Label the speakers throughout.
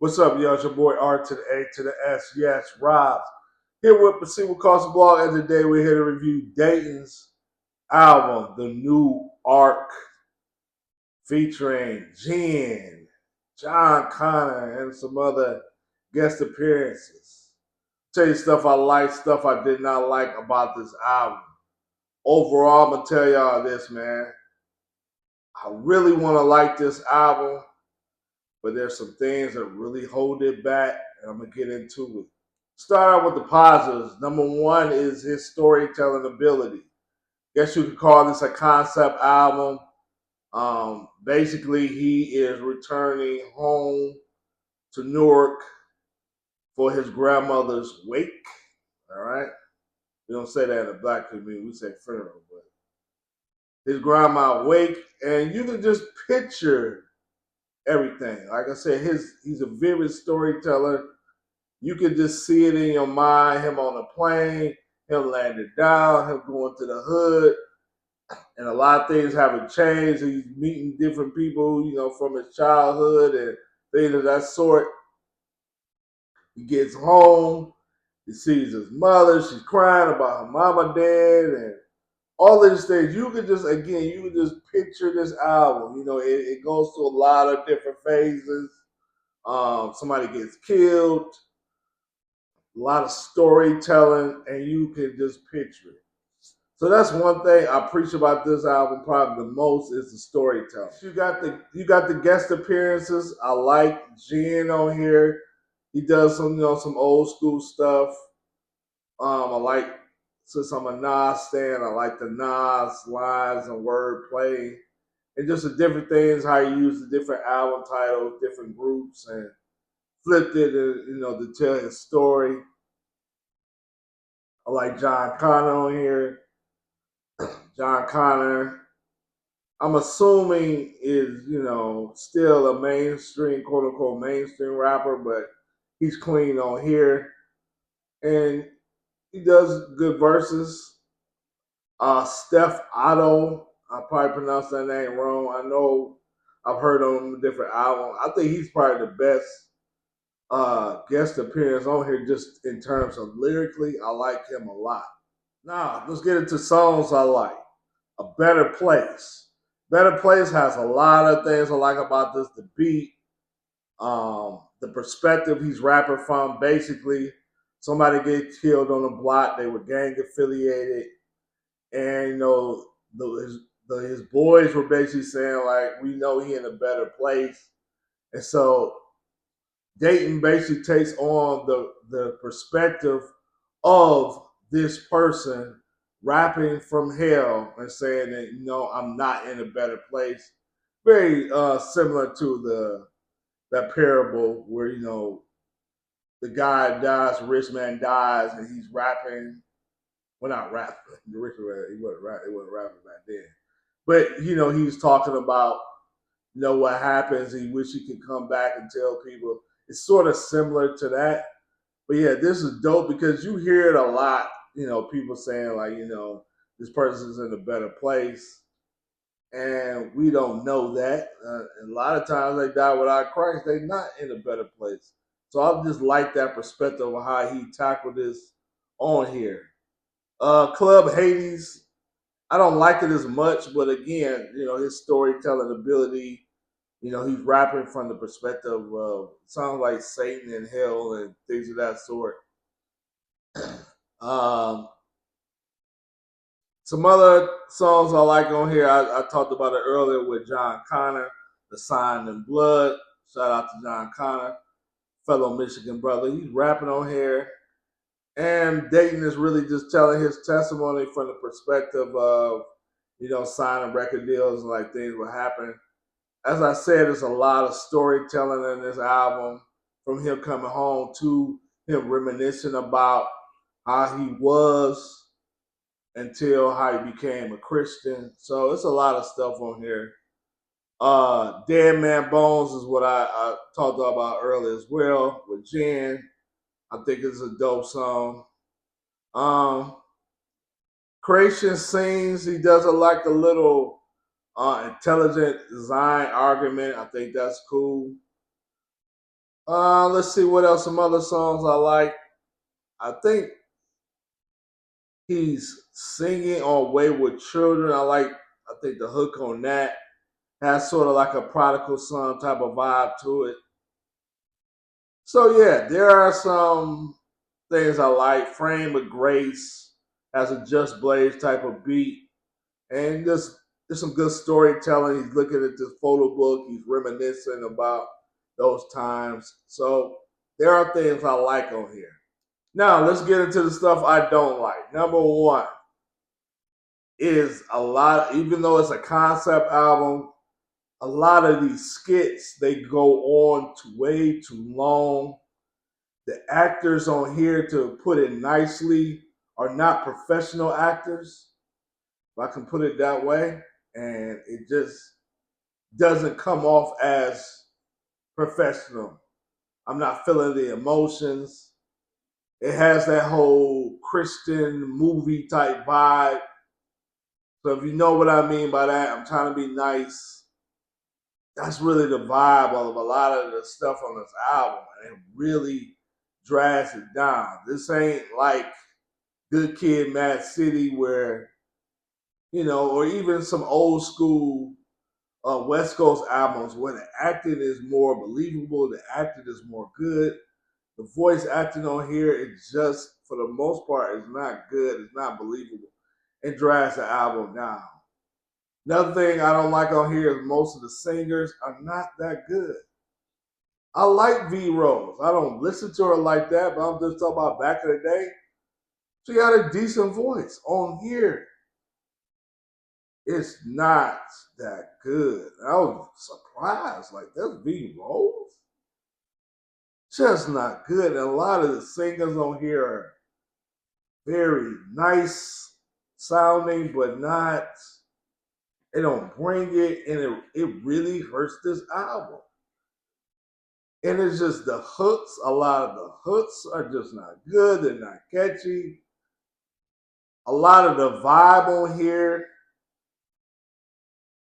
Speaker 1: What's up, y'all? It's your boy R to the A to the S. Yes, Rob. Here with Pursuit Cost Blog, and today we're here to review Datin's album, The New Arc, featuring Jen, John Connor, and some other guest appearances. Tell you stuff I like, stuff I did not like about this album. Overall, I'm gonna tell y'all this, man. I really want to like this album, but there's some things that really hold it back, and I'm gonna get into it. Start out with the positives. Number one is his storytelling ability. Guess you could call this a concept album. Basically, he is returning home to Newark for his grandmother's wake. All right, we don't say that in the black community; we say funeral. But his grandma wake, and you can just picture everything. Like I said, he's a vivid storyteller. You can just see it in your mind, him on a plane, him landing down, him going to the hood, and a lot of things haven't changed. He's meeting different people, from his childhood and things of that sort. He gets home, he sees his mother, she's crying about her mama dead, and all of these things. You can just picture this album. It goes through a lot of different phases. Somebody gets killed, a lot of storytelling, and you can just picture it. So that's one thing I preach about this album probably the most is the storytelling. You got the guest appearances. I like Jen on here. He does some old school stuff. I like since I'm a Nas fan, I like the Nas lines and wordplay and just the different things how he used the different album titles, different groups, and flipped it, to tell his story. I like John Connor on here. John Connor, I'm assuming is, still a mainstream, quote unquote, mainstream rapper, but he's clean on here. And he does good verses. Steph Otto, I probably pronounced that name wrong. I know I've heard on different albums. I think he's probably the best guest appearance on here just in terms of lyrically. I like him a lot. Now, let's get into songs I like. A Better Place. Better Place has a lot of things I like about this. The beat, the perspective he's rapping from. Basically, somebody get killed on the block. They were gang affiliated, and his boys were basically saying like, "We know he in a better place," and so Datin basically takes on the perspective of this person rapping from hell and saying that I'm not in a better place. Very similar to that parable where the guy dies, the rich man dies, and he's rapping. Well, not rapping. The rich man he wasn't rapping. He wasn't rapping back then, but he was talking about what happens. He wish he could come back and tell people. It's sort of similar to that. But yeah, this is dope because you hear it a lot. People saying like, this person's in a better place, and we don't know that. And a lot of times they die without Christ. They're not in a better place. So I just like that perspective of how he tackled this on here. Club Hades, I don't like it as much, but again, his storytelling ability. He's rapping from the perspective of sounds like Satan and hell and things of that sort. Um, some other songs I like on here, I talked about it earlier with John Connor, The Sign in Blood. Shout out to John Connor, fellow Michigan brother. He's rapping on here. And Dayton is really just telling his testimony from the perspective of, signing record deals and like things will happen. As I said, there's a lot of storytelling in this album from him coming home to him reminiscing about how he was until how he became a Christian. So it's a lot of stuff on here. Dead Man Bones is what I talked about earlier as well with Jen. I think it's a dope song. Um, Creation Scenes, he does it like a little intelligent design argument. I think that's cool. Let's see what else. Some other songs I like. I think he's singing on Wayward Children. I think the hook on that has sort of like a prodigal son type of vibe to it. So yeah, there are some things I like. Frame of Grace has a Just Blaze type of beat, and there's some good storytelling. He's looking at this photo book. He's reminiscing about those times. So there are things I like on here. Now let's get into the stuff I don't like. Number one is a lot. Even though it's a concept album, a lot of these skits they go on to way too long. The actors on here, to put it nicely, are not professional actors, if I can put it that way. And it just doesn't come off as professional. I'm not feeling the emotions. It has that whole Christian movie type vibe. So if you know what I mean by that, I'm trying to be nice. That's really the vibe of a lot of the stuff on this album. And it really drags it down. This ain't like Good Kid, Mad City, where, or even some old school West Coast albums where the acting is more believable, the acting is more good. The voice acting on here, it just, for the most part, is not good. It's not believable. It drags the album down. Another thing I don't like on here is most of the singers are not that good. I like V Rose. I don't listen to her like that, but I'm just talking about back in the day. She got a decent voice. On here, it's not that good. I was surprised. Like, that's V Rose? Just not good. And a lot of the singers on here are very nice sounding, but not, they don't bring it, and it really hurts this album. And it's just the hooks, a lot of the hooks are just not good, they're not catchy. A lot of the vibe on here,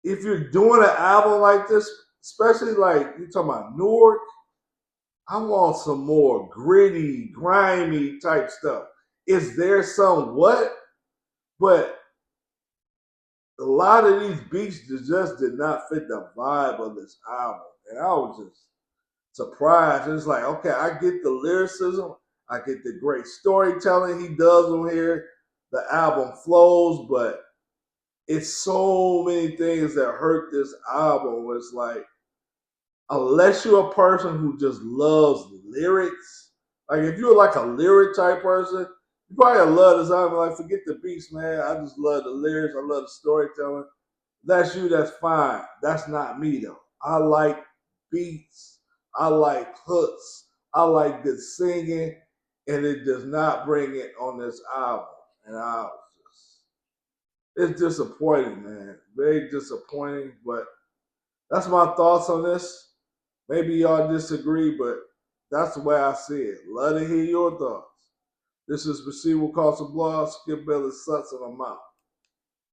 Speaker 1: if you're doing an album like this, especially like you're talking about Newark, I want some more gritty, grimy type stuff. Is there somewhat, but a lot of these beats just did not fit the vibe of this album. And I was just surprised. It's like, okay, I get the lyricism, I get the great storytelling he does on here. The album flows, but it's so many things that hurt this album. It's like, unless you're a person who just loves lyrics, like if you're like a lyric type person, you probably love this album. Like, forget the beats, man. I just love the lyrics. I love the storytelling. That's you. That's fine. That's not me though. I like beats. I like hooks. I like good singing, and it does not bring it on this album. And I was it's disappointing, man. Very disappointing. But that's my thoughts on this. Maybe y'all disagree, but that's the way I see it. Love to hear your thoughts. This is Perceivable Cost of Blood. Skip Bailey Suts, and I'm out.